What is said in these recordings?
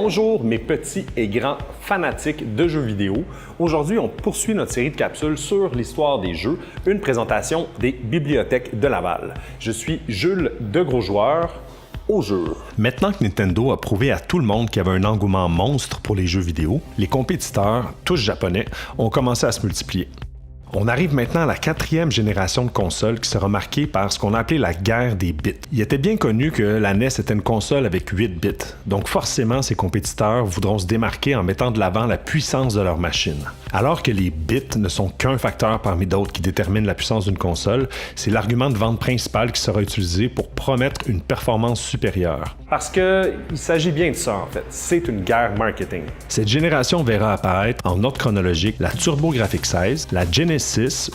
Bonjour mes petits et grands fanatiques de jeux vidéo. Aujourd'hui, on poursuit notre série de capsules sur l'histoire des jeux, une présentation des bibliothèques de Laval. Je suis Jules de Gros Joueur. Au jeu. Maintenant que Nintendo a prouvé à tout le monde qu'il y avait un engouement monstre pour les jeux vidéo, les compétiteurs, tous japonais, ont commencé à se multiplier. On arrive maintenant à la 4e génération de consoles qui sera marquée par ce qu'on a appelé la guerre des bits. Il était bien connu que la NES était une console avec 8 bits, donc forcément ces compétiteurs voudront se démarquer en mettant de l'avant la puissance de leur machine. Alors que les bits ne sont qu'un facteur parmi d'autres qui détermine la puissance d'une console, c'est l'argument de vente principal qui sera utilisé pour promettre une performance supérieure. Parce qu'il s'agit bien de ça en fait, c'est une guerre marketing. Cette génération verra apparaître en ordre chronologique la TurboGrafx-16, la Genesis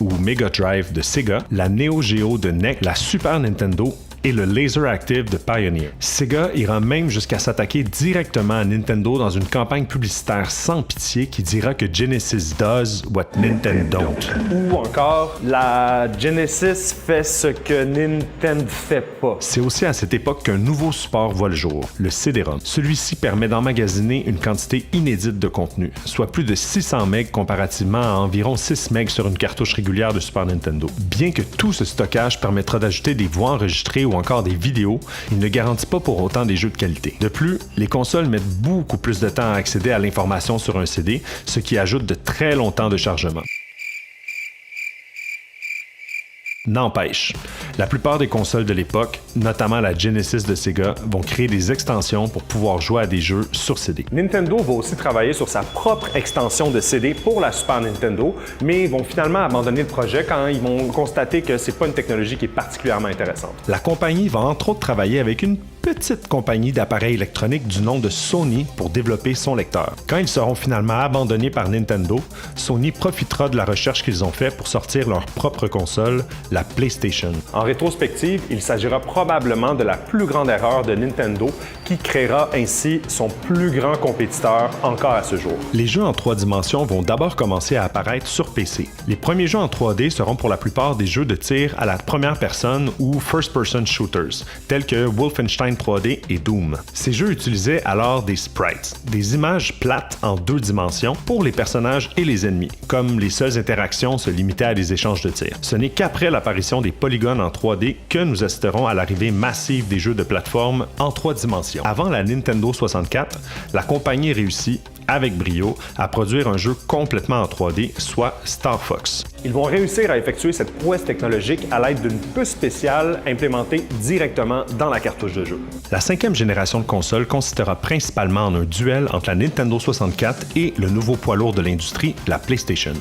ou Mega Drive de Sega, la Neo Geo de NEC, la Super Nintendo et le Laser Active de Pioneer. Sega ira même jusqu'à s'attaquer directement à Nintendo dans une campagne publicitaire sans pitié qui dira que Genesis does what Nintendo don't. Ou encore, la Genesis fait ce que Nintendo fait pas. C'est aussi à cette époque qu'un nouveau support voit le jour, le CD-ROM. Celui-ci permet d'emmagasiner une quantité inédite de contenu, soit plus de 600 MB comparativement à environ 6 MB sur une cartouche régulière de Super Nintendo. Bien que tout ce stockage permettra d'ajouter des voix enregistrées ou encore des vidéos, il ne garantit pas pour autant des jeux de qualité. De plus, les consoles mettent beaucoup plus de temps à accéder à l'information sur un CD, ce qui ajoute de très longs temps de chargement. N'empêche, la plupart des consoles de l'époque, notamment la Genesis de Sega, vont créer des extensions pour pouvoir jouer à des jeux sur CD. Nintendo va aussi travailler sur sa propre extension de CD pour la Super Nintendo, mais ils vont finalement abandonner le projet quand ils vont constater que c'est pas une technologie qui est particulièrement intéressante. La compagnie va entre autres travailler avec une petite compagnie d'appareils électroniques du nom de Sony pour développer son lecteur. Quand ils seront finalement abandonnés par Nintendo, Sony profitera de la recherche qu'ils ont faite pour sortir leur propre console, la PlayStation. En rétrospective, il s'agira probablement de la plus grande erreur de Nintendo qui créera ainsi son plus grand compétiteur encore à ce jour. Les jeux en 3 dimensions vont d'abord commencer à apparaître sur PC. Les premiers jeux en 3D seront pour la plupart des jeux de tir à la première personne ou first-person shooters, tels que Wolfenstein 3D et Doom. Ces jeux utilisaient alors des sprites, des images plates en 2 dimensions pour les personnages et les ennemis, comme les seules interactions se limitaient à des échanges de tirs. Ce n'est qu'après l'apparition des polygones en 3D que nous assisterons à l'arrivée massive des jeux de plateforme en 3 dimensions. Avant la Nintendo 64, la compagnie réussit avec brio à produire un jeu complètement en 3D, soit Star Fox. Ils vont réussir à effectuer cette prouesse technologique à l'aide d'une puce spéciale implémentée directement dans la cartouche de jeu. La 5e génération de consoles consistera principalement en un duel entre la Nintendo 64 et le nouveau poids lourd de l'industrie, la PlayStation.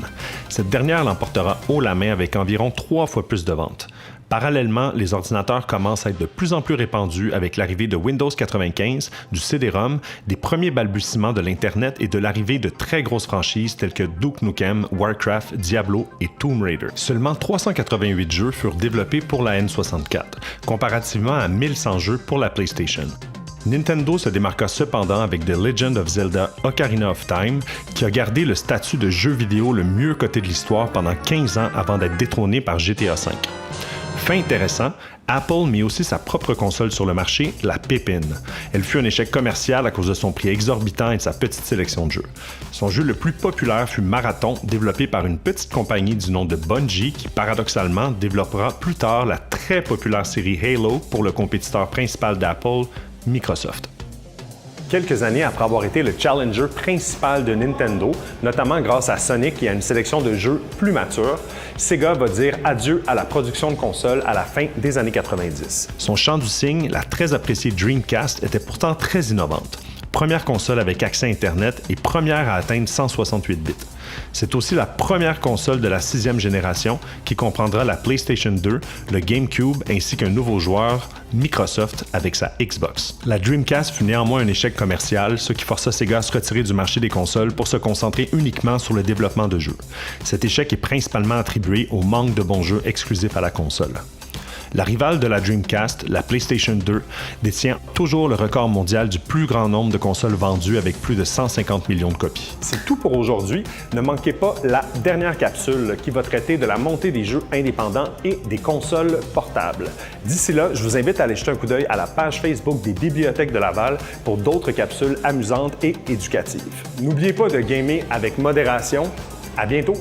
Cette dernière l'emportera haut la main avec environ 3 fois plus de ventes. Parallèlement, les ordinateurs commencent à être de plus en plus répandus avec l'arrivée de Windows 95, du CD-ROM, des premiers balbutiements de l'Internet et de l'arrivée de très grosses franchises telles que Duke Nukem, Warcraft, Diablo et Tomb Raider. Seulement 388 jeux furent développés pour la N64, comparativement à 1100 jeux pour la PlayStation. Nintendo se démarqua cependant avec The Legend of Zelda Ocarina of Time, qui a gardé le statut de jeu vidéo le mieux coté de l'histoire pendant 15 ans avant d'être détrôné par GTA V. Fait intéressant, Apple mit aussi sa propre console sur le marché, la Pépine. Elle fut un échec commercial à cause de son prix exorbitant et de sa petite sélection de jeux. Son jeu le plus populaire fut Marathon, développé par une petite compagnie du nom de Bungie qui, paradoxalement, développera plus tard la très populaire série Halo pour le compétiteur principal d'Apple, Microsoft. Quelques années après avoir été le challenger principal de Nintendo, notamment grâce à Sonic et à une sélection de jeux plus matures, Sega va dire adieu à la production de consoles à la fin des années 90. Son champ du cygne, la très appréciée Dreamcast, était pourtant très innovante. Première console avec accès Internet et première à atteindre 168 bits. C'est aussi la première console de la 6e génération qui comprendra la PlayStation 2, le GameCube ainsi qu'un nouveau joueur, Microsoft, avec sa Xbox. La Dreamcast fut néanmoins un échec commercial, ce qui força Sega à se retirer du marché des consoles pour se concentrer uniquement sur le développement de jeux. Cet échec est principalement attribué au manque de bons jeux exclusifs à la console. La rivale de la Dreamcast, la PlayStation 2, détient toujours le record mondial du plus grand nombre de consoles vendues avec plus de 150 millions de copies. C'est tout pour aujourd'hui. Ne manquez pas la dernière capsule qui va traiter de la montée des jeux indépendants et des consoles portables. D'ici là, je vous invite à aller jeter un coup d'œil à la page Facebook des Bibliothèques de Laval pour d'autres capsules amusantes et éducatives. N'oubliez pas de gamer avec modération. À bientôt!